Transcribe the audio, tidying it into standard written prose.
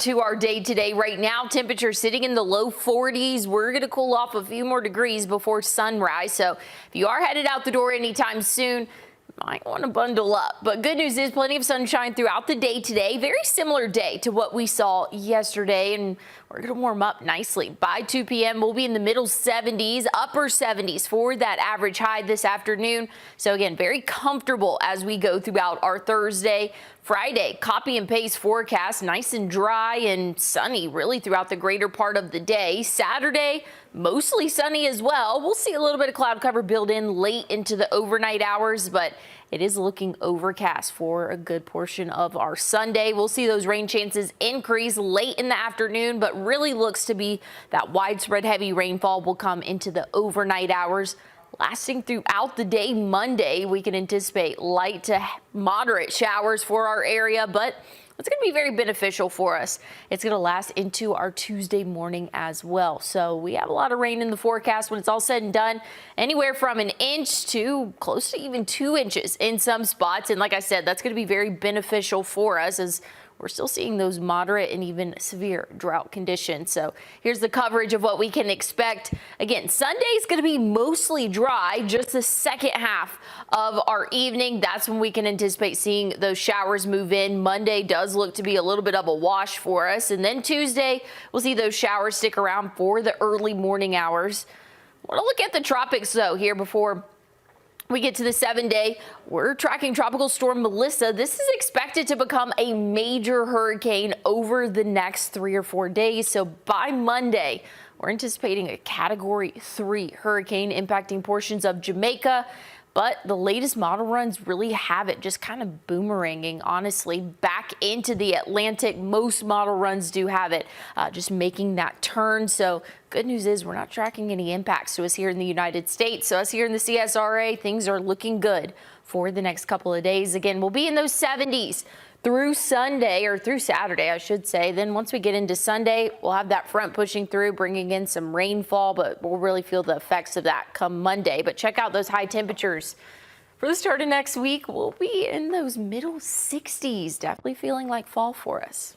To our day today. Right now, temperature sitting in the low 40s. We're going to cool off a few more degrees before sunrise. So if you are headed out the door anytime soon, might want to bundle up. But good news is plenty of sunshine throughout the day today. Very similar day to what we saw yesterday, and we're going to warm up nicely. By 2 p.m., we'll be in the middle 70s, upper 70s for that average high this afternoon. So again, very comfortable as we go throughout our Thursday. Friday, copy and paste forecast, nice and dry and sunny really throughout the greater part of the day. Saturday, mostly sunny as well. We'll see a little bit of cloud cover build in late into the overnight hours, but it is looking overcast for a good portion of our Sunday. We'll see those rain chances increase late in the afternoon, but really looks to be that widespread heavy rainfall will come into the overnight hours. Lasting throughout the day Monday, we can anticipate light to moderate showers for our area, but it's going to be very beneficial for us. It's going to last into our Tuesday morning as well. So we have a lot of rain in the forecast when it's all said and done, anywhere from an inch to close to even 2 inches in some spots. And like I said, that's going to be very beneficial for us as we're still seeing those moderate and even severe drought conditions. So here's the coverage of what we can expect. Again, Sunday is going to be mostly dry, just the second half of our evening. That's when we can anticipate seeing those showers move in. Monday does look to be a little bit of a wash for us. And then Tuesday, we'll see those showers stick around for the early morning hours. I want to look at the tropics, though, here before we get to the 7-day. We're tracking Tropical Storm Melissa. This is expected to become a major hurricane over the next 3 or 4 days. So by Monday, we're anticipating a Category 3 hurricane impacting portions of Jamaica. But the latest model runs really have it just kind of boomeranging, honestly, back into the Atlantic. Most model runs do have it just making that turn. So good news is we're not tracking any impacts to us here in the United States. So us here in the CSRA, things are looking good for the next couple of days. Again, we'll be in those 70s through Sunday, or through Saturday, I should say. Then once we get into Sunday, we'll have that front pushing through, bringing in some rainfall, but we'll really feel the effects of that come Monday. But check out those high temperatures. For the start of next week, we'll be in those middle 60s, definitely feeling like fall for us.